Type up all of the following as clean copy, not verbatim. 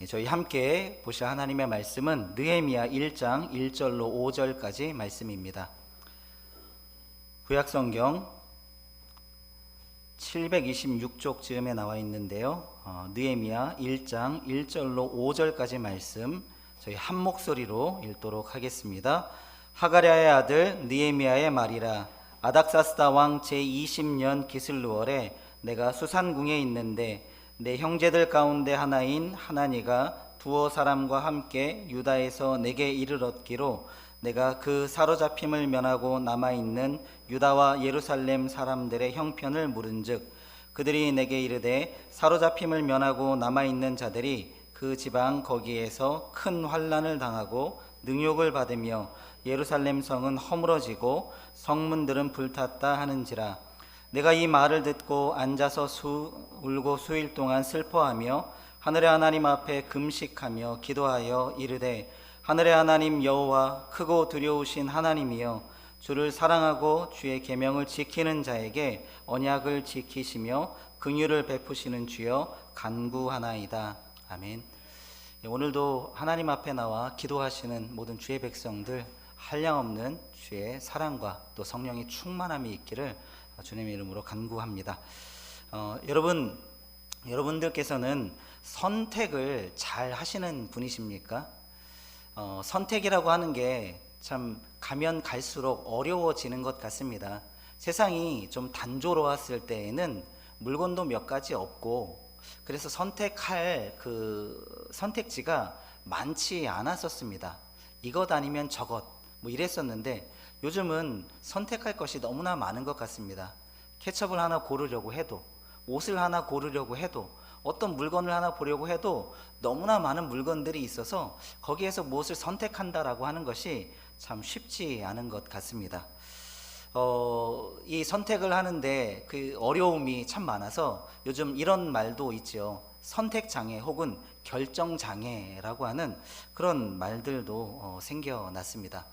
저희 함께 보실 하나님의 말씀은 느헤미야 1장 1절로 5절까지 말씀입니다. 구약성경 726쪽 즈음에 나와 있는데요. 느헤미야 1장 1절로 5절까지 말씀 저희 한 목소리로 읽도록 하겠습니다. 하가랴의 아들 느헤미야의 말이라. 아닥사스다 왕 제20년 기슬루월에 내가 수산궁에 있는데 내 형제들 가운데 하나인 하나니가 두어 사람과 함께 유다에서 내게 이르렀기로 내가 그 사로잡힘을 면하고 남아있는 유다와 예루살렘 사람들의 형편을 물은즉 그들이 내게 이르되 사로잡힘을 면하고 남아있는 자들이 그 지방 거기에서 큰 환난을 당하고 능욕을 받으며 예루살렘 성은 허물어지고 성문들은 불탔다 하는지라. 내가 이 말을 듣고 앉아서 울고 수일 동안 슬퍼하며 하늘의 하나님 앞에 금식하며 기도하여 이르되 하늘의 하나님 여호와 크고 두려우신 하나님이여 주를 사랑하고 주의 계명을 지키는 자에게 언약을 지키시며 긍휼을 베푸시는 주여 간구하나이다. 아멘. 오늘도 하나님 앞에 나와 기도하시는 모든 주의 백성들 한량없는 주의 사랑과 또 성령의 충만함이 있기를 주님의 이름으로 간구합니다. 여러분들께서는 선택을 잘 하시는 분이십니까? 선택이라고 하는 게 참 가면 갈수록 어려워지는 것 같습니다. 세상이 좀 단조로웠을 때에는 물건도 몇 가지 없고 그래서 선택할 그 선택지가 많지 않았었습니다. 이것 아니면 저것 뭐 이랬었는데 요즘은 선택할 것이 너무나 많은 것 같습니다. 케첩을 하나 고르려고 해도, 옷을 하나 고르려고 해도, 어떤 물건을 하나 보려고 해도 너무나 많은 물건들이 있어서 거기에서 무엇을 선택한다라고 하는 것이 참 쉽지 않은 것 같습니다. 이 선택을 하는데 그 어려움이 참 많아서 요즘 이런 말도 있죠. 선택장애 혹은 결정장애라고 하는 그런 말들도 생겨났습니다.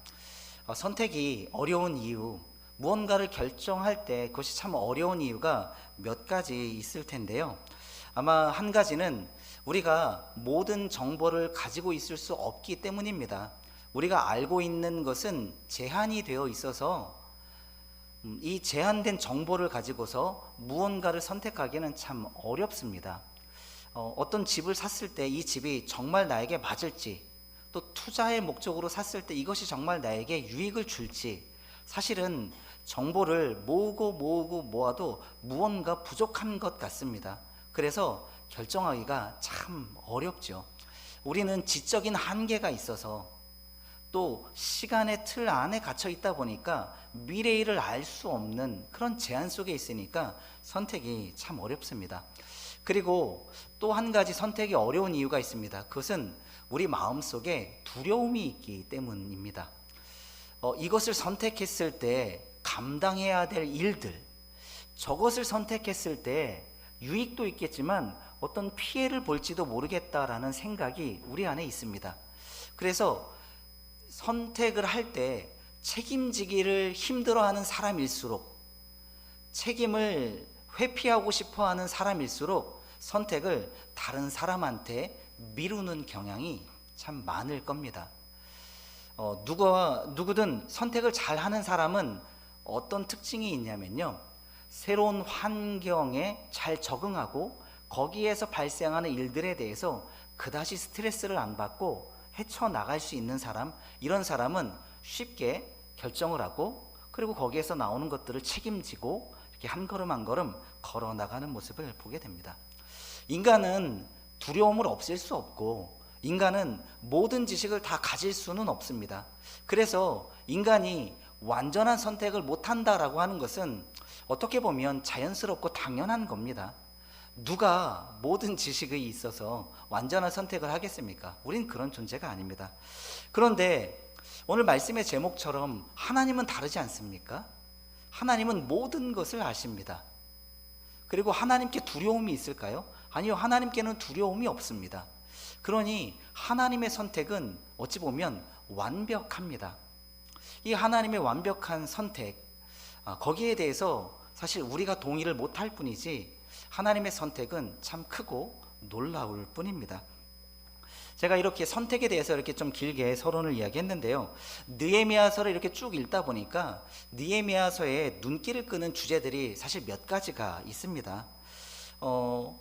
선택이 어려운 이유, 무언가를 결정할 때 그것이 참 어려운 이유가 몇 가지 있을 텐데요. 아마 한 가지는 우리가 모든 정보를 가지고 있을 수 없기 때문입니다. 우리가 알고 있는 것은 제한이 되어 있어서 이 제한된 정보를 가지고서 무언가를 선택하기는 참 어렵습니다. 어떤 집을 샀을 때 이 집이 정말 나에게 맞을지, 또 투자의 목적으로 샀을 때 이것이 정말 나에게 유익을 줄지, 사실은 정보를 모으고 모아도 무언가 부족한 것 같습니다. 그래서 결정하기가 참 어렵죠. 우리는 지적인 한계가 있어서 또 시간의 틀 안에 갇혀 있다 보니까 미래를 알 수 없는 그런 제한 속에 있으니까 선택이 참 어렵습니다. 그리고 또 한 가지 선택이 어려운 이유가 있습니다. 그것은 우리 마음속에 두려움이 있기 때문입니다. 이것을 선택했을 때 감당해야 될 일들, 저것을 선택했을 때 유익도 있겠지만 어떤 피해를 볼지도 모르겠다라는 생각이 우리 안에 있습니다. 그래서 선택을 할 때 책임지기를 힘들어하는 사람일수록, 책임을 회피하고 싶어하는 사람일수록 선택을 다른 사람한테 미루는 경향이 참 많을 겁니다. 누구든 선택을 잘하는 사람은 어떤 특징이 있냐면요, 새로운 환경에 잘 적응하고 거기에서 발생하는 일들에 대해서 그다지 스트레스를 안 받고 헤쳐나갈 수 있는 사람, 이런 사람은 쉽게 결정을 하고 그리고 거기에서 나오는 것들을 책임지고 이렇게 한 걸음 한 걸음 걸어 나가는 모습을 보게 됩니다. 인간은 두려움을 없앨 수 없고 인간은 모든 지식을 다 가질 수는 없습니다. 그래서 인간이 완전한 선택을 못한다라고 하는 것은 어떻게 보면 자연스럽고 당연한 겁니다. 누가 모든 지식에 있어서 완전한 선택을 하겠습니까? 우린 그런 존재가 아닙니다. 그런데 오늘 말씀의 제목처럼 하나님은 다르지 않습니까? 하나님은 모든 것을 아십니다. 그리고 하나님께 두려움이 있을까요? 아니요, 하나님께는 두려움이 없습니다. 그러니 하나님의 선택은 어찌 보면 완벽합니다. 이 하나님의 완벽한 선택, 거기에 대해서 사실 우리가 동의를 못할 뿐이지 하나님의 선택은 참 크고 놀라울 뿐입니다. 제가 이렇게 선택에 대해서 이렇게 좀 길게 서론을 이야기했는데요. 느헤미야서를 이렇게 쭉 읽다 보니까 느헤미야서에 눈길을 끄는 주제들이 사실 몇 가지가 있습니다.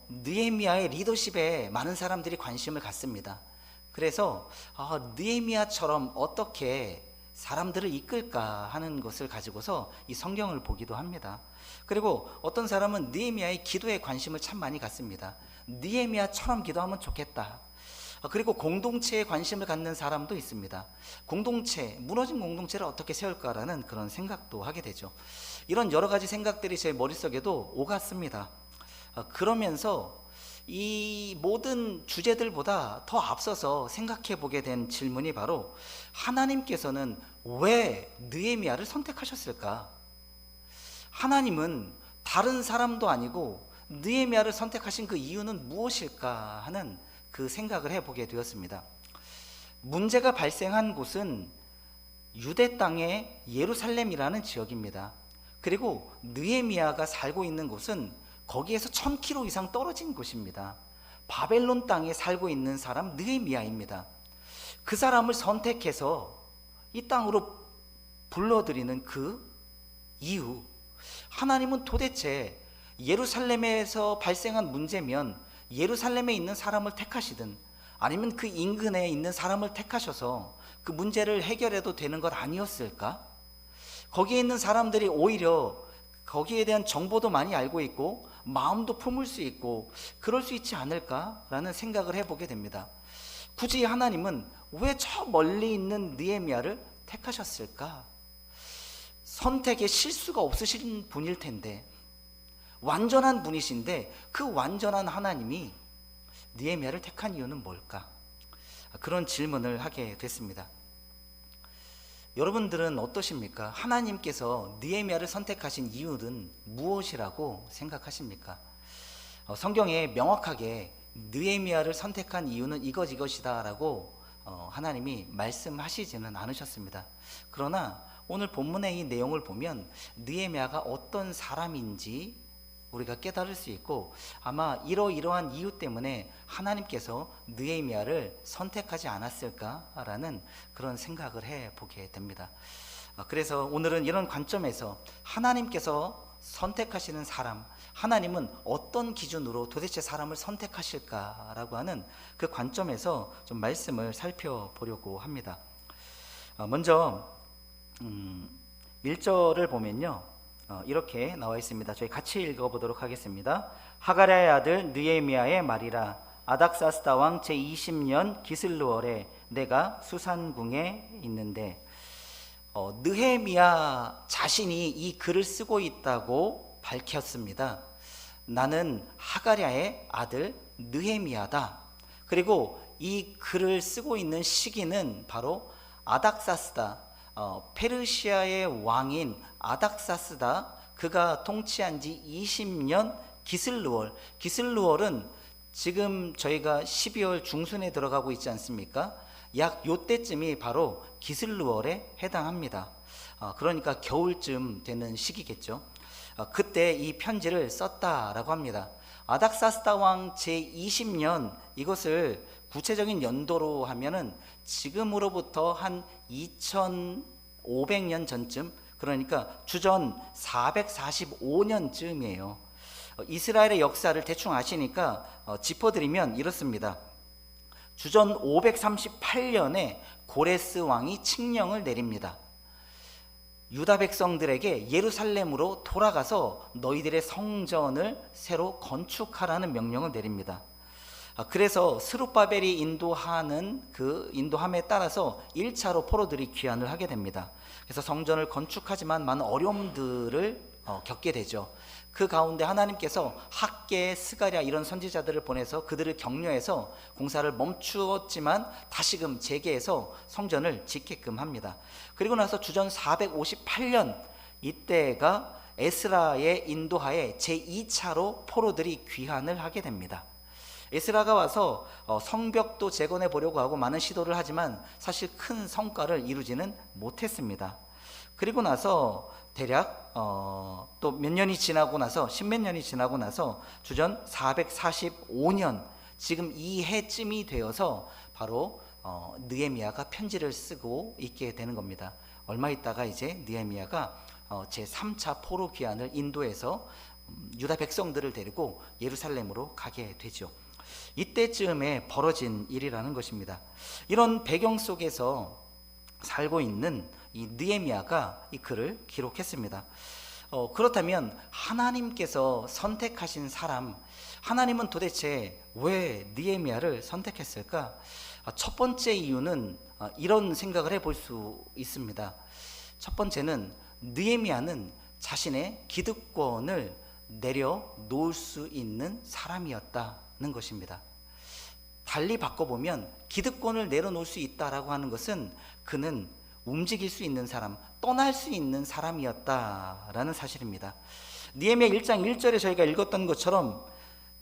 느헤미야의 리더십에 많은 사람들이 관심을 갖습니다. 그래서 느헤미야처럼 어떻게 사람들을 이끌까 하는 것을 가지고서 이 성경을 보기도 합니다. 그리고 어떤 사람은 느헤미야의 기도에 관심을 참 많이 갖습니다. 느헤미야처럼 기도하면 좋겠다. 그리고 공동체에 관심을 갖는 사람도 있습니다. 무너진 공동체를 어떻게 세울까라는 그런 생각도 하게 되죠. 이런 여러 가지 생각들이 제 머릿속에도 오갔습니다. 그러면서 이 모든 주제들보다 더 앞서서 생각해 보게 된 질문이 바로, 하나님께서는 왜 느헤미야를 선택하셨을까? 하나님은 다른 사람도 아니고 느헤미야를 선택하신 그 이유는 무엇일까 하는 그 생각을 해보게 되었습니다. 문제가 발생한 곳은 유대 땅의 예루살렘이라는 지역입니다. 그리고 느헤미야가 살고 있는 곳은 거기에서 1000km 이상 떨어진 곳입니다. 바벨론 땅에 살고 있는 사람 느헤미야입니다. 그 사람을 선택해서 이 땅으로 불러들이는 그 이유, 하나님은 도대체 예루살렘에서 발생한 문제면 예루살렘에 있는 사람을 택하시든 아니면 그 인근에 있는 사람을 택하셔서 그 문제를 해결해도 되는 것 아니었을까? 거기에 있는 사람들이 오히려 거기에 대한 정보도 많이 알고 있고 마음도 품을 수 있고 그럴 수 있지 않을까라는 생각을 해보게 됩니다. 굳이 하나님은 왜 저 멀리 있는 느헤미야를 택하셨을까? 선택에 실수가 없으신 분일 텐데, 완전한 분이신데 그 완전한 하나님이 느헤미야를 택한 이유는 뭘까? 그런 질문을 하게 됐습니다. 여러분들은 어떠십니까? 하나님께서 느헤미야를 선택하신 이유는 무엇이라고 생각하십니까? 성경에 명확하게 느헤미야를 선택한 이유는 이것이다 라고 하나님이 말씀하시지는 않으셨습니다. 그러나 오늘 본문의 이 내용을 보면 느헤미야가 어떤 사람인지 우리가 깨달을 수 있고, 아마 이러이러한 이유 때문에 하나님께서 느헤미야를 선택하지 않았을까라는 그런 생각을 해보게 됩니다. 그래서 오늘은 이런 관점에서 하나님께서 선택하시는 사람, 하나님은 어떤 기준으로 도대체 사람을 선택하실까라고 하는 그 관점에서 좀 말씀을 살펴보려고 합니다. 먼저 1절을 보면요, 이렇게 나와 있습니다. 저희 같이 읽어보도록 하겠습니다. 하가랴의 아들 느헤미야의 말이라. 아닥사스다 왕 제20년 기슬루월에 내가 수산궁에 있는데, 느헤미야 자신이 이 글을 쓰고 있다고 밝혔습니다. 나는 하가랴의 아들 느헤미야다. 그리고 이 글을 쓰고 있는 시기는 바로 아닥사스다, 페르시아의 왕인 아닥사스다, 그가 통치한 지 20년 기슬루월은 지금 저희가 12월 중순에 들어가고 있지 않습니까? 약 요때쯤이 바로 기슬루월에 해당합니다. 그러니까 겨울쯤 되는 시기겠죠. 그때 이 편지를 썼다라고 합니다. 아닥사스다 왕 제20년, 이것을 구체적인 연도로 하면은 지금으로부터 한 2500년 전쯤, 그러니까 주전 445년쯤이에요. 이스라엘의 역사를 대충 아시니까 짚어드리면 이렇습니다. 주전 538년에 고레스 왕이 칙령을 내립니다. 유다 백성들에게 예루살렘으로 돌아가서 너희들의 성전을 새로 건축하라는 명령을 내립니다. 그래서 스룹바벨이 인도함에 따라서 1차로 포로들이 귀환을 하게 됩니다. 그래서 성전을 건축하지만 많은 어려움들을 겪게 되죠. 그 가운데 하나님께서 학개, 스가랴 이런 선지자들을 보내서 그들을 격려해서 공사를 멈추었지만 다시금 재개해서 성전을 짓게끔 합니다. 그리고 나서 주전 458년, 이때가 에스라의 인도하에 제2차로 포로들이 귀환을 하게 됩니다. 에스라가 와서 성벽도 재건해 보려고 하고 많은 시도를 하지만 사실 큰 성과를 이루지는 못했습니다. 그리고 나서 대략 또 몇 년이 지나고 나서, 십몇 년이 지나고 나서 주전 445년, 지금 이 해쯤이 되어서 바로 느헤미야가 편지를 쓰고 있게 되는 겁니다. 얼마 있다가 이제 느헤미야가 제3차 포로 귀환을 인도에서 유다 백성들을 데리고 예루살렘으로 가게 되죠. 이때쯤에 벌어진 일이라는 것입니다. 이런 배경 속에서 살고 있는 이 느헤미야가 이 글을 기록했습니다. 그렇다면 하나님께서 선택하신 사람, 하나님은 도대체 왜 느헤미야를 선택했을까? 첫 번째 이유는 이런 생각을 해볼 수 있습니다. 첫 번째는 느헤미야는 자신의 기득권을 내려놓을 수 있는 사람이었다는 것입니다. 달리 바꿔보면 기득권을 내려놓을 수 있다라고 하는 것은 그는 움직일 수 있는 사람, 떠날 수 있는 사람이었다라는 사실입니다. 느헤미야 1장 1절에 저희가 읽었던 것처럼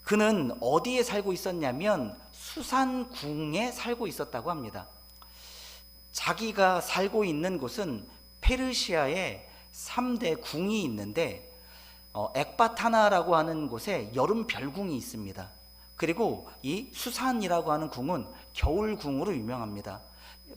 그는 어디에 살고 있었냐면 수산궁에 살고 있었다고 합니다. 자기가 살고 있는 곳은 페르시아에 3대 궁이 있는데 엑바타나라고 하는 곳에 여름 별궁이 있습니다. 그리고 이 수산이라고 하는 궁은 겨울궁으로 유명합니다.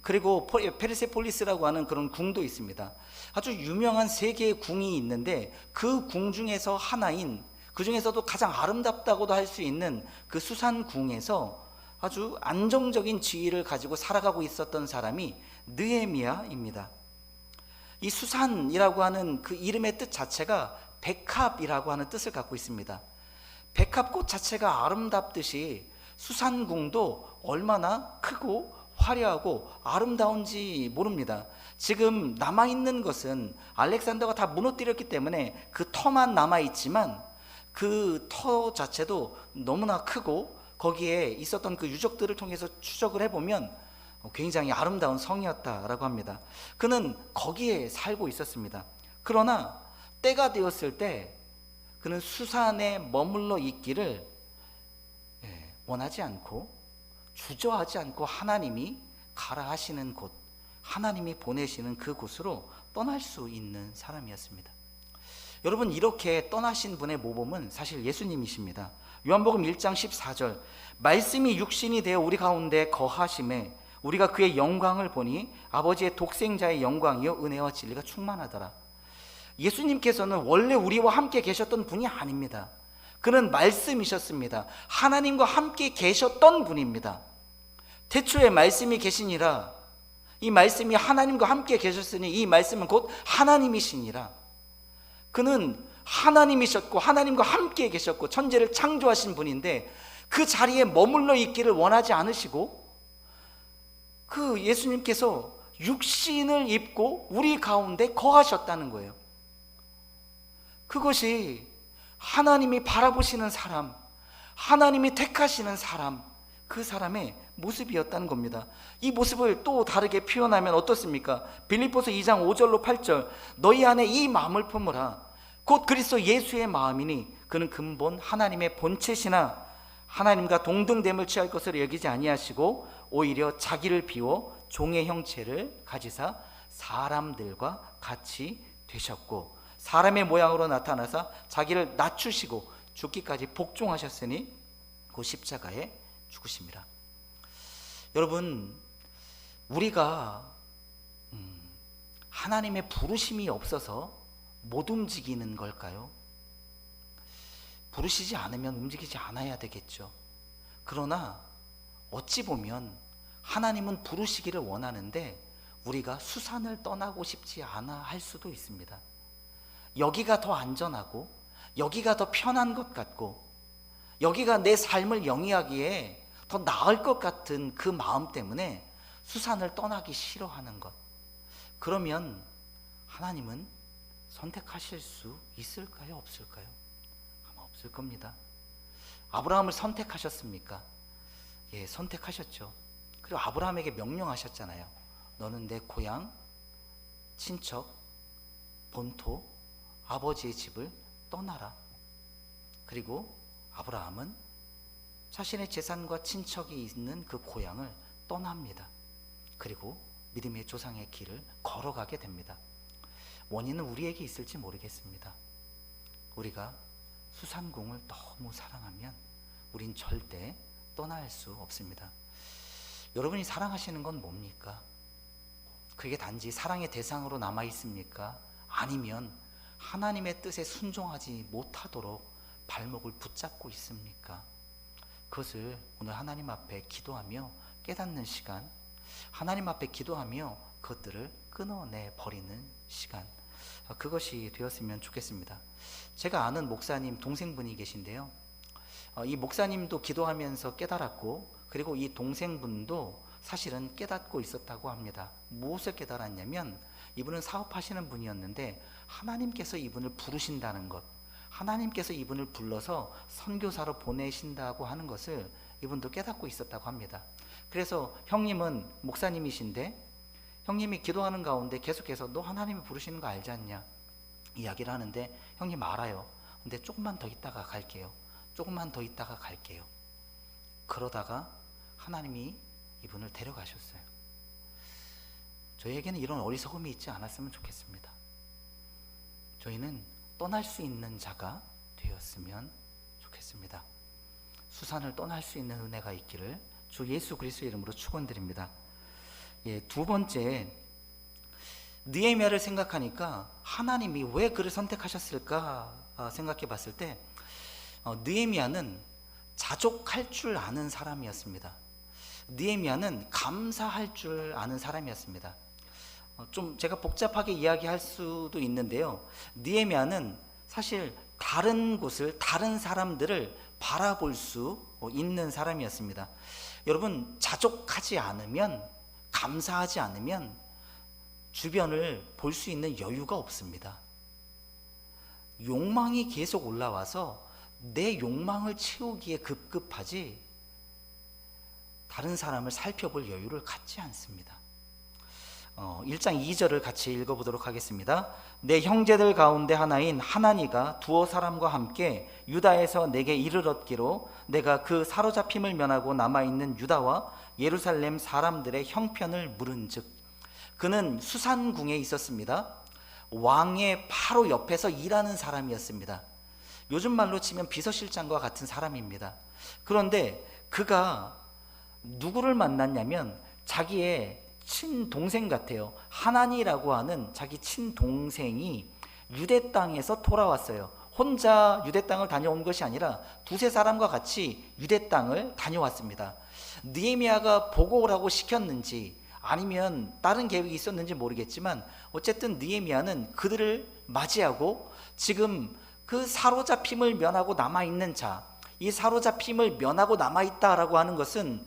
그리고 페르세폴리스라고 하는 그런 궁도 있습니다. 아주 유명한 3개의 궁이 있는데 그 궁 중에서 하나인, 그 중에서도 가장 아름답다고도 할 수 있는 그 수산궁에서 아주 안정적인 지위를 가지고 살아가고 있었던 사람이 느헤미야입니다. 이 수산이라고 하는 그 이름의 뜻 자체가 백합이라고 하는 뜻을 갖고 있습니다. 백합꽃 자체가 아름답듯이 수산궁도 얼마나 크고 화려하고 아름다운지 모릅니다. 지금 남아있는 것은 알렉산더가 다 무너뜨렸기 때문에 그 터만 남아있지만 그 터 자체도 너무나 크고 거기에 있었던 그 유적들을 통해서 추적을 해보면 굉장히 아름다운 성이었다라고 합니다. 그는 거기에 살고 있었습니다. 그러나 때가 되었을 때 그는 수산에 머물러 있기를 원하지 않고 주저하지 않고 하나님이 가라 하시는 곳, 하나님이 보내시는 그 곳으로 떠날 수 있는 사람이었습니다. 여러분, 이렇게 떠나신 분의 모범은 사실 예수님이십니다. 요한복음 1장 14절, 말씀이 육신이 되어 우리 가운데 거하심에 우리가 그의 영광을 보니 아버지의 독생자의 영광이요 은혜와 진리가 충만하더라. 예수님께서는 원래 우리와 함께 계셨던 분이 아닙니다. 그는 말씀이셨습니다. 하나님과 함께 계셨던 분입니다. 태초에 말씀이 계시니라. 이 말씀이 하나님과 함께 계셨으니 이 말씀은 곧 하나님이시니라. 그는 하나님이셨고 하나님과 함께 계셨고 천지를 창조하신 분인데 그 자리에 머물러 있기를 원하지 않으시고 그 예수님께서 육신을 입고 우리 가운데 거하셨다는 거예요. 그것이 하나님이 바라보시는 사람, 하나님이 택하시는 사람, 그 사람의 모습이었다는 겁니다. 이 모습을 또 다르게 표현하면 어떻습니까? 빌립보서 2장 5절로 8절, 너희 안에 이 마음을 품으라. 곧 그리스도 예수의 마음이니 그는 근본 하나님의 본체시나 하나님과 동등됨을 취할 것으로 여기지 아니하시고 오히려 자기를 비워 종의 형체를 가지사 사람들과 같이 되셨고 사람의 모양으로 나타나사 자기를 낮추시고 죽기까지 복종하셨으니 그 십자가에 죽으심이라. 여러분, 우리가 하나님의 부르심이 없어서 못 움직이는 걸까요? 부르시지 않으면 움직이지 않아야 되겠죠. 그러나 어찌 보면 하나님은 부르시기를 원하는데 우리가 수산을 떠나고 싶지 않아 할 수도 있습니다. 여기가 더 안전하고 여기가 더 편한 것 같고 여기가 내 삶을 영위하기에 더 나을 것 같은 그 마음 때문에 수산을 떠나기 싫어하는 것. 그러면 하나님은 선택하실 수 있을까요? 없을까요? 아마 없을 겁니다. 아브라함을 선택하셨습니까? 예, 선택하셨죠. 그리고 아브라함에게 명령하셨잖아요. 너는 내 고향, 친척, 본토, 아버지의 집을 떠나라. 그리고 아브라함은 자신의 재산과 친척이 있는 그 고향을 떠납니다. 그리고 믿음의 조상의 길을 걸어가게 됩니다. 원인은 우리에게 있을지 모르겠습니다. 우리가 수산궁을 너무 사랑하면 우린 절대 떠날 수 없습니다. 여러분이 사랑하시는 건 뭡니까? 그게 단지 사랑의 대상으로 남아 있습니까? 아니면 하나님의 뜻에 순종하지 못하도록 발목을 붙잡고 있습니까? 그것을 오늘 하나님 앞에 기도하며 깨닫는 시간, 하나님 앞에 기도하며 그것들을 끊어내 버리는 시간, 그것이 되었으면 좋겠습니다. 제가 아는 목사님 동생분이 계신데요, 이 목사님도 기도하면서 깨달았고, 그리고 이 동생분도 사실은 깨닫고 있었다고 합니다. 무엇을 깨달았냐면, 이분은 사업하시는 분이었는데 하나님께서 이분을 부르신다는 것, 하나님께서 이분을 불러서 선교사로 보내신다고 하는 것을 이분도 깨닫고 있었다고 합니다. 그래서 형님은 목사님이신데 형님이 기도하는 가운데 계속해서 너 하나님이 부르시는 거 알지 않냐 이야기를 하는데, 형님 알아요. 근데 조금만 더 있다가 갈게요. 조금만 더 있다가 갈게요. 그러다가 하나님이 이분을 데려가셨어요. 저희에게는 이런 어리석음이 있지 않았으면 좋겠습니다. 저희는 떠날 수 있는 자가 되었으면 좋겠습니다. 수산을 떠날 수 있는 은혜가 있기를 주 예수 그리스도의 이름으로 축원드립니다. 두 번째, 느헤미야를 생각하니까 하나님이 왜 그를 선택하셨을까 생각해 봤을 때, 느헤미야는 자족할 줄 아는 사람이었습니다. 느헤미야는 감사할 줄 아는 사람이었습니다. 좀 제가 복잡하게 이야기할 수도 있는데요, 느헤미야는 사실 다른 곳을, 다른 사람들을 바라볼 수 있는 사람이었습니다. 여러분, 자족하지 않으면, 감사하지 않으면 주변을 볼 수 있는 여유가 없습니다. 욕망이 계속 올라와서 내 욕망을 채우기에 급급하지 다른 사람을 살펴볼 여유를 갖지 않습니다. 1장 2절을 같이 읽어보도록 하겠습니다. 내 형제들 가운데 하나인 하나니가 두어 사람과 함께 유다에서 내게 이를 얻기로 내가 그 사로잡힘을 면하고 남아있는 유다와 예루살렘 사람들의 형편을 물은즉, 그는 수산궁에 있었습니다. 왕의 바로 옆에서 일하는 사람이었습니다. 요즘 말로 치면 비서실장과 같은 사람입니다. 그런데 그가 누구를 만났냐면 자기의 친동생 같아요. 하나니라고 하는 자기 친동생이 유대 땅에서 돌아왔어요. 혼자 유대 땅을 다녀온 것이 아니라 두세 사람과 같이 유대 땅을 다녀왔습니다. 느헤미야가 보고 오라고 시켰는지 아니면 다른 계획이 있었는지 모르겠지만, 어쨌든 느헤미야는 그들을 맞이하고 지금 그 사로잡힘을 면하고 남아있는 자, 이 사로잡힘을 면하고 남아있다라고 하는 것은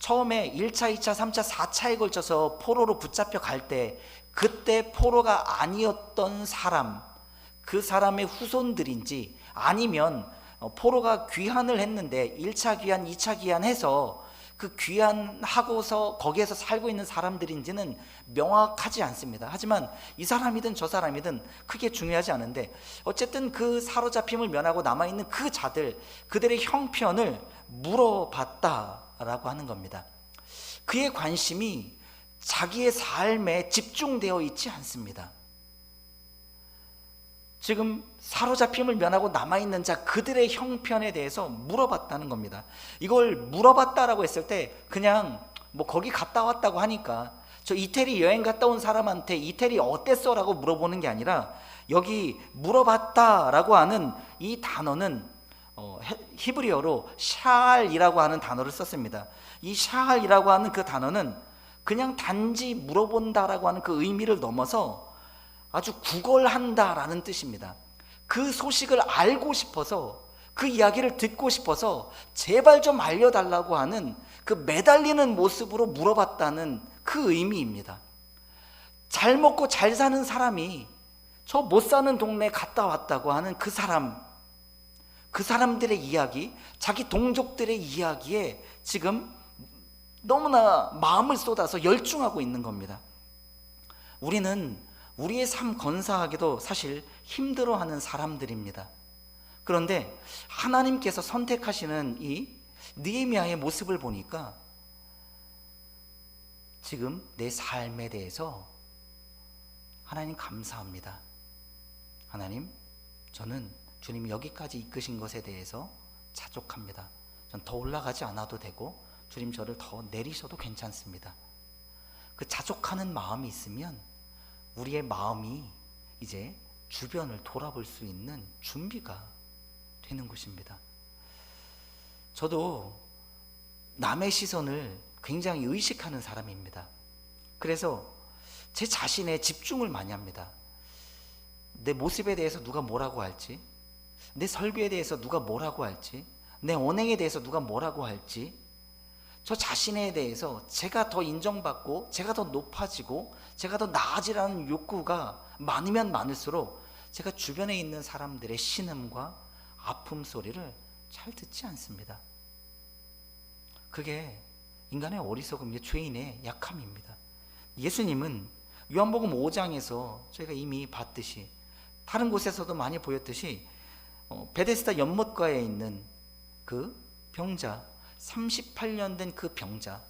처음에 1차, 2차, 3차, 4차에 걸쳐서 포로로 붙잡혀 갈 때 그때 포로가 아니었던 사람, 그 사람의 후손들인지, 아니면 포로가 귀환을 했는데 1차 귀환, 2차 귀환 해서 그 귀환하고서 거기에서 살고 있는 사람들인지는 명확하지 않습니다. 하지만 이 사람이든 저 사람이든 크게 중요하지 않은데, 어쨌든 그 사로잡힘을 면하고 남아있는 그 자들, 그들의 형편을 물어봤다라고 하는 겁니다. 그의 관심이 자기의 삶에 집중되어 있지 않습니다. 지금 사로잡힘을 면하고 남아있는 자, 그들의 형편에 대해서 물어봤다는 겁니다. 이걸 물어봤다라고 했을 때 그냥 뭐 거기 갔다 왔다고 하니까 저 이태리 여행 갔다 온 사람한테 이태리 어땠어? 라고 물어보는 게 아니라, 여기 물어봤다라고 하는 이 단어는 히브리어로 샤알이라고 하는 단어를 썼습니다. 이 샤알이라고 하는 그 단어는 그냥 단지 물어본다라고 하는 그 의미를 넘어서 아주 구걸한다라는 뜻입니다. 그 소식을 알고 싶어서, 그 이야기를 듣고 싶어서 제발 좀 알려달라고 하는 그 매달리는 모습으로 물어봤다는 그 의미입니다. 잘 먹고 잘 사는 사람이 저 못 사는 동네 갔다 왔다고 하는 그 사람, 그 사람들의 이야기, 자기 동족들의 이야기에 지금 너무나 마음을 쏟아서 열중하고 있는 겁니다. 우리는 우리의 삶 건사하기도 사실 힘들어하는 사람들입니다. 그런데 하나님께서 선택하시는 이 느헤미야의 모습을 보니까 지금 내 삶에 대해서 하나님 감사합니다. 하나님, 저는 주님이 여기까지 이끄신 것에 대해서 자족합니다. 전 더 올라가지 않아도 되고 주님 저를 더 내리셔도 괜찮습니다. 그 자족하는 마음이 있으면 우리의 마음이 이제 주변을 돌아볼 수 있는 준비가 되는 것입니다. 저도 남의 시선을 굉장히 의식하는 사람입니다. 그래서 제 자신에 집중을 많이 합니다. 내 모습에 대해서 누가 뭐라고 할지, 내 설교에 대해서 누가 뭐라고 할지, 내 언행에 대해서 누가 뭐라고 할지, 저 자신에 대해서 제가 더 인정받고 제가 더 높아지고 제가 더 나아지라는 욕구가 많으면 많을수록 제가 주변에 있는 사람들의 신음과 아픔 소리를 잘 듣지 않습니다. 그게 인간의 어리석음, 죄인의 약함입니다. 예수님은 요한복음 5장에서 저희가 이미 봤듯이, 다른 곳에서도 많이 보였듯이 베데스다 연못가에 있는 그 병자, 38년 된 그 병자,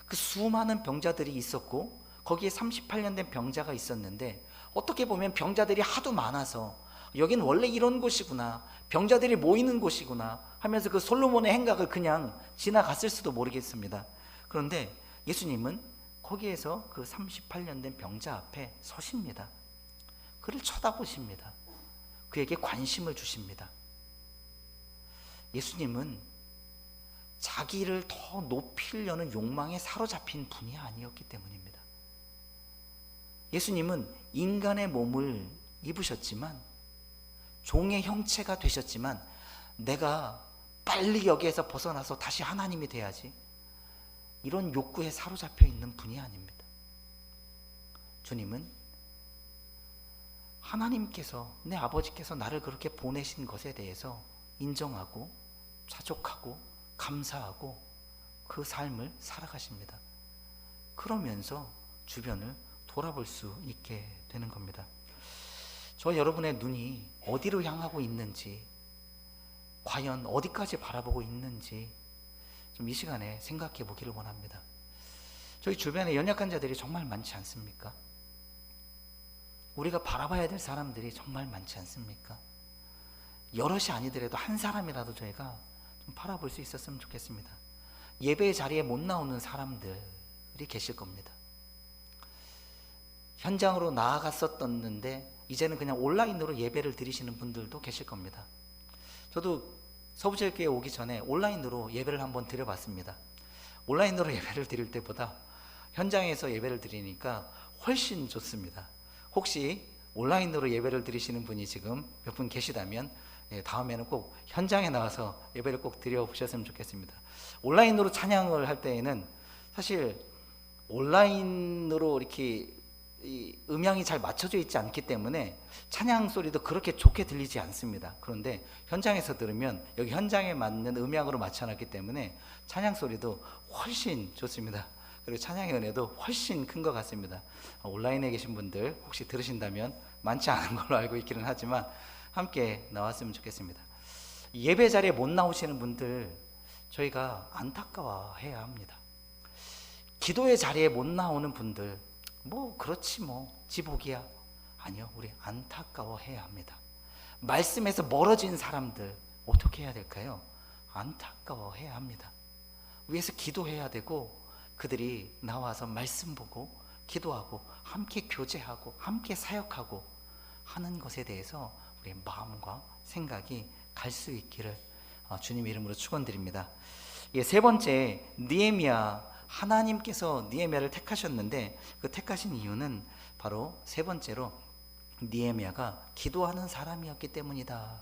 그 수많은 병자들이 있었고 거기에 38년 된 병자가 있었는데, 어떻게 보면 병자들이 하도 많아서 여긴 원래 이런 곳이구나, 병자들이 모이는 곳이구나 하면서 그 솔로몬의 행각을 그냥 지나갔을 수도 모르겠습니다. 그런데 예수님은 거기에서 그 38년 된 병자 앞에 서십니다. 그를 쳐다보십니다. 그에게 관심을 주십니다. 예수님은 자기를 더 높이려는 욕망에 사로잡힌 분이 아니었기 때문입니다. 예수님은 인간의 몸을 입으셨지만, 종의 형체가 되셨지만, 내가 빨리 여기에서 벗어나서 다시 하나님이 돼야지, 이런 욕구에 사로잡혀 있는 분이 아닙니다. 주님은 하나님께서, 내 아버지께서 나를 그렇게 보내신 것에 대해서 인정하고 자족하고 감사하고 그 삶을 살아가십니다. 그러면서 주변을 돌아볼 수 있게 되는 겁니다. 저 여러분의 눈이 어디로 향하고 있는지, 과연 어디까지 바라보고 있는지 좀 이 시간에 생각해 보기를 원합니다. 저희 주변에 연약한 자들이 정말 많지 않습니까? 우리가 바라봐야 될 사람들이 정말 많지 않습니까? 여럿이 아니더라도 한 사람이라도 저희가 좀 바라볼 수 있었으면 좋겠습니다. 예배 자리에 못 나오는 사람들이 계실 겁니다. 현장으로 나아갔었는데 이제는 그냥 온라인으로 예배를 드리시는 분들도 계실 겁니다. 저도 서부제일교회 오기 전에 온라인으로 예배를 한번 드려봤습니다. 온라인으로 예배를 드릴 때보다 현장에서 예배를 드리니까 훨씬 좋습니다. 혹시 온라인으로 예배를 드리시는 분이 지금 몇 분 계시다면 다음에는 꼭 현장에 나와서 예배를 꼭 드려보셨으면 좋겠습니다. 온라인으로 찬양을 할 때에는 사실 온라인으로 이렇게 이 음향이 잘 맞춰져 있지 않기 때문에 찬양 소리도 그렇게 좋게 들리지 않습니다. 그런데 현장에서 들으면 여기 현장에 맞는 음향으로 맞춰놨기 때문에 찬양 소리도 훨씬 좋습니다. 그리고 찬양의 은혜도 훨씬 큰 것 같습니다. 온라인에 계신 분들 혹시 들으신다면, 많지 않은 걸로 알고 있기는 하지만 함께 나왔으면 좋겠습니다. 예배 자리에 못 나오시는 분들 저희가 안타까워해야 합니다. 기도의 자리에 못 나오는 분들, 그렇지 지복이야. 아니요, 우리 안타까워해야 합니다. 말씀에서 멀어진 사람들 어떻게 해야 될까요? 안타까워해야 합니다. 위에서 기도해야 되고, 그들이 나와서 말씀 보고 기도하고 함께 교제하고 함께 사역하고 하는 것에 대해서 우리의 마음과 생각이 갈 수 있기를 주님 이름으로 축원드립니다. 세 번째, 느헤미야. 하나님께서 느헤미야를 택하셨는데 그 택하신 이유는 바로 세 번째로 느헤미야가 기도하는 사람이었기 때문이다.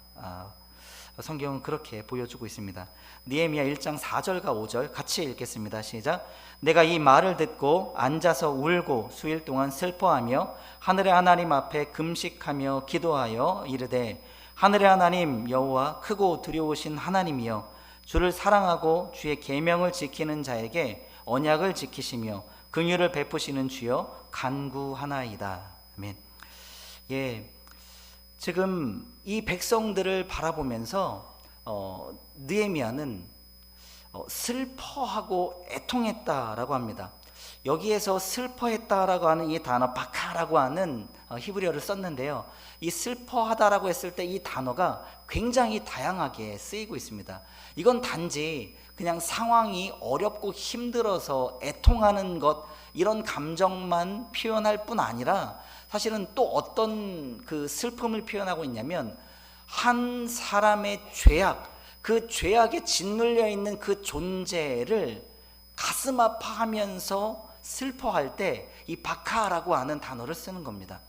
성경은 그렇게 보여주고 있습니다. 느헤미야 1장 4절과 5절 같이 읽겠습니다. 시작. 내가 이 말을 듣고 앉아서 울고 수일 동안 슬퍼하며 하늘의 하나님 앞에 금식하며 기도하여 이르되, 하늘의 하나님 여호와 크고 두려우신 하나님이여, 주를 사랑하고 주의 계명을 지키는 자에게 언약을 지키시며 긍휼을 베푸시는 주여 간구하나이다. 아멘. 지금 이 백성들을 바라보면서 느헤미야는 슬퍼하고 애통했다라고 합니다. 여기에서 슬퍼했다라고 하는 이 단어 바카라고 하는 히브리어를 썼는데요, 이 슬퍼하다라고 했을 때 이 단어가 굉장히 다양하게 쓰이고 있습니다. 이건 단지 그냥 상황이 어렵고 힘들어서 애통하는 것, 이런 감정만 표현할 뿐 아니라 사실은 또 어떤 그 슬픔을 표현하고 있냐면, 한 사람의 죄악, 그 죄악에 짓눌려 있는 그 존재를 가슴 아파하면서 슬퍼할 때 이 바카라고 하는 단어를 쓰는 겁니다.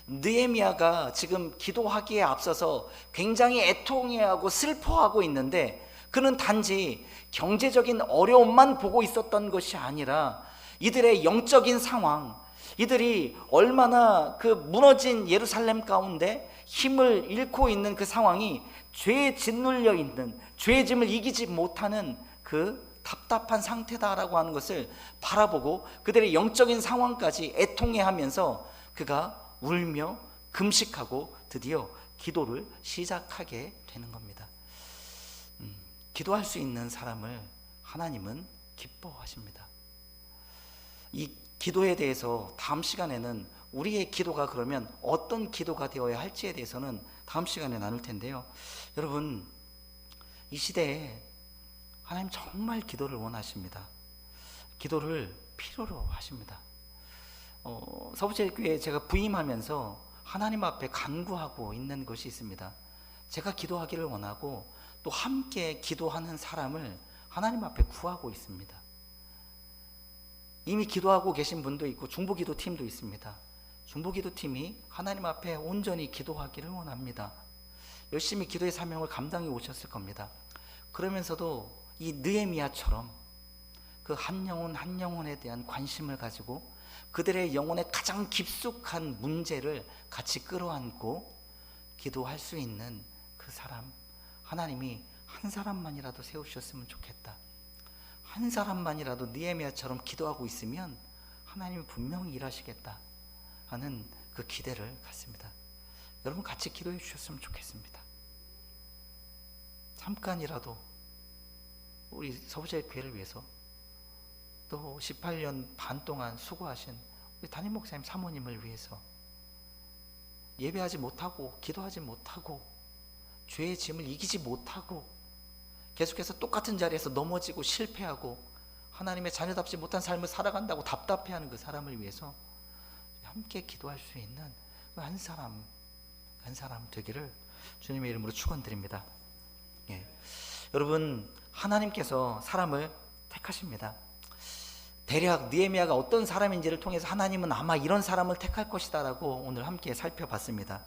느헤미야가 지금 기도하기에 앞서서 굉장히 애통해하고 슬퍼하고 있는데, 그는 단지 경제적인 어려움만 보고 있었던 것이 아니라 이들의 영적인 상황, 이들이 얼마나 그 무너진 예루살렘 가운데 힘을 잃고 있는 그 상황이 죄에 짓눌려 있는, 죄의 짐을 이기지 못하는 그 답답한 상태다라고 하는 것을 바라보고 그들의 영적인 상황까지 애통해하면서 그가 울며 금식하고 드디어 기도를 시작하게 되는 겁니다. 기도할 수 있는 사람을 하나님은 기뻐하십니다. 이 기도에 대해서 다음 시간에는 우리의 기도가 그러면 어떤 기도가 되어야 할지에 대해서는 다음 시간에 나눌 텐데요. 여러분, 이 시대에 하나님 정말 기도를 원하십니다. 기도를 필요로 하십니다. 서부제일교회에 제가 부임하면서 하나님 앞에 간구하고 있는 것이 있습니다. 제가 기도하기를 원하고 또 함께 기도하는 사람을 하나님 앞에 구하고 있습니다. 이미 기도하고 계신 분도 있고 중보기도팀도 있습니다. 중보기도팀이 하나님 앞에 온전히 기도하기를 원합니다. 열심히 기도의 사명을 감당해 오셨을 겁니다. 그러면서도 이 느헤미야처럼 그 한 영혼 한 영혼에 대한 관심을 가지고 그들의 영혼의 가장 깊숙한 문제를 같이 끌어안고 기도할 수 있는 그 사람, 하나님이 한 사람만이라도 세우셨으면 좋겠다. 한 사람만이라도 느헤미야처럼 기도하고 있으면 하나님이 분명히 일하시겠다 하는 그 기대를 갖습니다. 여러분 같이 기도해 주셨으면 좋겠습니다. 잠깐이라도 우리 서부제일교회를 위해서, 또 18년 반 동안 수고하신 우리 담임 목사님 사모님을 위해서, 예배하지 못하고 기도하지 못하고 죄의 짐을 이기지 못하고 계속해서 똑같은 자리에서 넘어지고 실패하고 하나님의 자녀답지 못한 삶을 살아간다고 답답해하는 그 사람을 위해서 함께 기도할 수 있는 한 사람 되기를 주님의 이름으로 축원드립니다. 여러분, 하나님께서 사람을 택하십니다. 대략 느헤미야가 어떤 사람인지를 통해서 하나님은 아마 이런 사람을 택할 것이다 라고 오늘 함께 살펴봤습니다.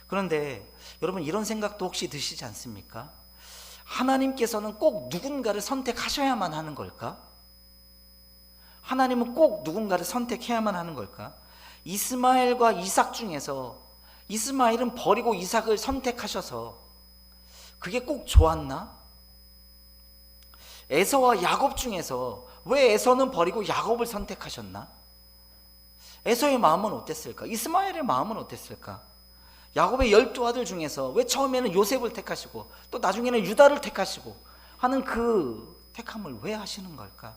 그런데 여러분, 이런 생각도 혹시 드시지 않습니까? 하나님께서는 꼭 누군가를 선택하셔야만 하는 걸까? 하나님은 꼭 누군가를 선택해야만 하는 걸까? 이스마엘과 이삭 중에서 이스마엘은 버리고 이삭을 선택하셔서 그게 꼭 좋았나? 에서와 야곱 중에서 왜 에서는 버리고 야곱을 선택하셨나? 에서의 마음은 어땠을까? 이스마엘의 마음은 어땠을까? 야곱의 12아들 중에서 왜 처음에는 요셉을 택하시고 또 나중에는 유다를 택하시고 하는 그 택함을 왜 하시는 걸까?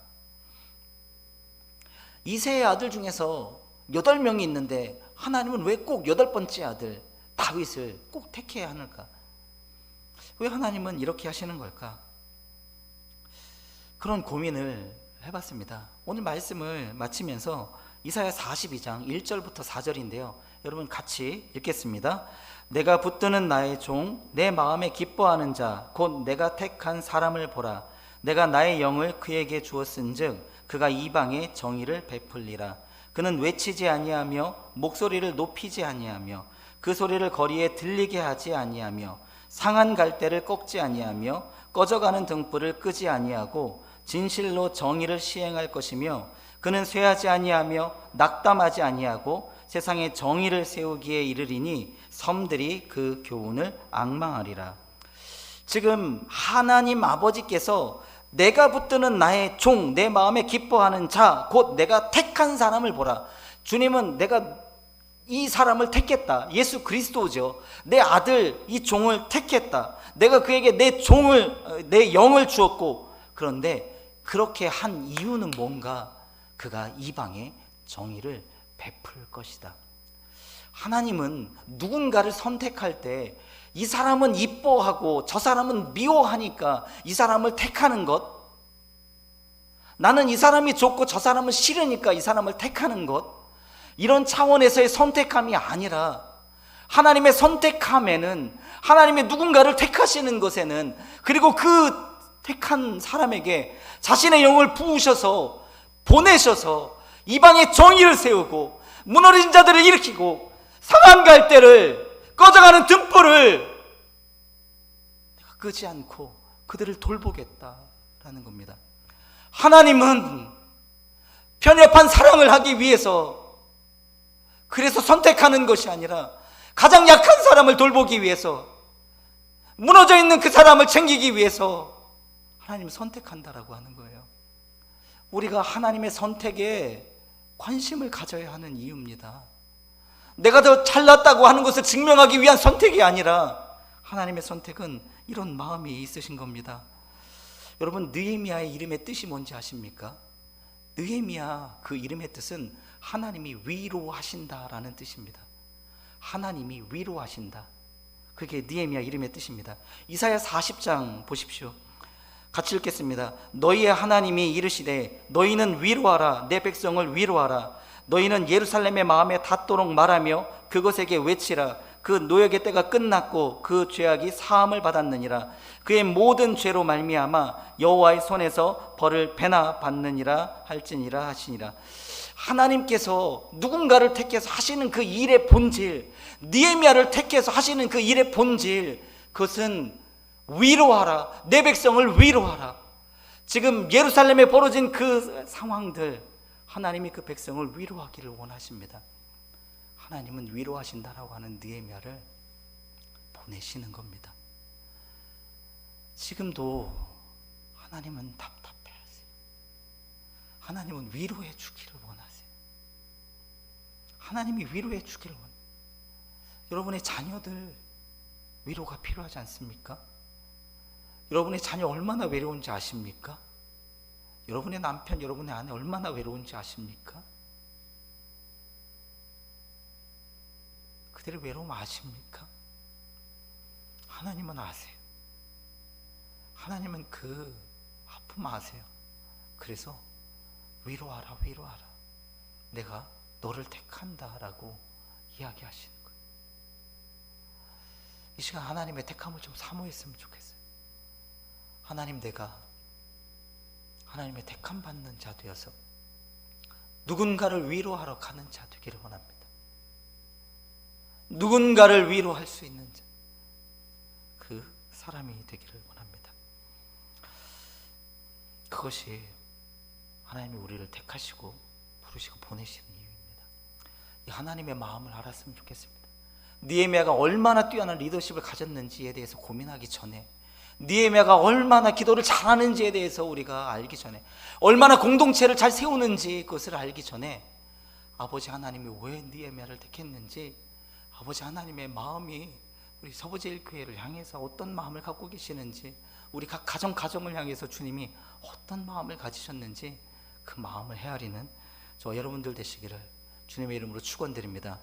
이새의 아들 중에서 8명이 있는데 하나님은 왜 꼭 8번째 아들 다윗을 꼭 택해야 하는가? 왜 하나님은 이렇게 하시는 걸까? 그런 고민을 해봤습니다. 오늘 말씀을 마치면서 이사야 42장 1절부터 4절인데요. 여러분 같이 읽겠습니다. 내가 붙드는 나의 종, 내 마음에 기뻐하는 자, 곧 내가 택한 사람을 보라. 내가 나의 영을 그에게 주었은즉 그가 이방에 정의를 베풀리라. 그는 외치지 아니하며 목소리를 높이지 아니하며 그 소리를 거리에 들리게 하지 아니하며 상한 갈대를 꺾지 아니하며 꺼져가는 등불을 끄지 아니하고 진실로 정의를 시행할 것이며 그는 쇠하지 아니하며 낙담하지 아니하고 세상에 정의를 세우기에 이르리니 섬들이 그 교훈을 앙망하리라. 지금 하나님 아버지께서 내가 붙드는 나의 종, 내 마음에 기뻐하는 자, 곧 내가 택한 사람을 보라. 주님은 내가 이 사람을 택했다. 예수 그리스도죠. 내 아들 이 종을 택했다. 내가 그에게 내 영을 주었고, 그런데 그렇게 한 이유는 뭔가? 그가 이방에 정의를 베풀 것이다. 하나님은 누군가를 선택할 때 이 사람은 이뻐하고 저 사람은 미워하니까 이 사람을 택하는 것, 나는 이 사람이 좋고 저 사람은 싫으니까 이 사람을 택하는 것, 이런 차원에서의 선택함이 아니라 하나님의 선택함에는, 하나님의 누군가를 택하시는 것에는, 그리고 그 택한 사람에게 자신의 영을 부으셔서 보내셔서 이방의 정의를 세우고 무너진 자들을 일으키고 상한 갈대를, 꺼져가는 등불을 내가 끄지 않고 그들을 돌보겠다라는 겁니다. 하나님은 편협한 사랑을 하기 위해서, 그래서 선택하는 것이 아니라 가장 약한 사람을 돌보기 위해서, 무너져 있는 그 사람을 챙기기 위해서 하나님은 선택한다라고 하는 거예요. 우리가 하나님의 선택에 관심을 가져야 하는 이유입니다. 내가 더 잘났다고 하는 것을 증명하기 위한 선택이 아니라 하나님의 선택은 이런 마음이 있으신 겁니다. 여러분, 느헤미야의 이름의 뜻이 뭔지 아십니까? 느헤미야, 그 이름의 뜻은 하나님이 위로하신다라는 뜻입니다. 하나님이 위로하신다, 그게 느헤미야 이름의 뜻입니다. 이사야 40장 보십시오. 같이 읽겠습니다. 너희의 하나님이 이르시되 너희는 위로하라, 내 백성을 위로하라. 너희는 예루살렘의 마음에 닿도록 말하며 그것에게 외치라. 그 노역의 때가 끝났고 그 죄악이 사함을 받았느니라. 그의 모든 죄로 말미암아 여호와의 손에서 벌을 배나 받느니라 할지니라 하시니라. 하나님께서 누군가를 택해서 하시는 그 일의 본질, 느헤미야를 택해서 하시는 그 일의 본질, 그것은 위로하라, 내 백성을 위로하라. 지금 예루살렘에 벌어진 그 상황들, 하나님이 그 백성을 위로하기를 원하십니다. 하나님은 위로하신다라고 하는 느헤미야를 보내시는 겁니다. 지금도 하나님은 답답해하세요. 하나님은 위로해 주기를 원하세요. 하나님이 위로해 주기를 원해요. 여러분의 자녀들 위로가 필요하지 않습니까? 여러분의 자녀 얼마나 외로운지 아십니까? 여러분의 남편, 여러분의 아내 얼마나 외로운지 아십니까? 그들의 외로움 아십니까? 하나님은 아세요. 하나님은 그 아픔 아세요. 그래서 위로하라, 위로하라. 내가 너를 택한다라고 이야기하시는 거예요. 이 시간 하나님의 택함을 좀 사모했으면 좋겠어요. 하나님, 내가 하나님의 택함 받는 자 되어서 누군가를 위로하러 가는 자 되기를 원합니다. 누군가를 위로할 수 있는 자, 그 사람이 되기를 원합니다. 그것이 하나님이 우리를 택하시고 부르시고 보내시는 이유입니다. 이 하나님의 마음을 알았으면 좋겠습니다. 느헤미야가 얼마나 뛰어난 리더십을 가졌는지에 대해서 고민하기 전에, 느헤미야가 얼마나 기도를 잘하는지에 대해서 우리가 알기 전에, 얼마나 공동체를 잘 세우는지 그것을 알기 전에, 아버지 하나님이 왜 느헤미야를 택했는지, 아버지 하나님의 마음이 우리 서부제일교회를 향해서 어떤 마음을 갖고 계시는지, 우리 각 가정을 향해서 주님이 어떤 마음을 가지셨는지 그 마음을 헤아리는 저 여러분들 되시기를 주님의 이름으로 축원드립니다.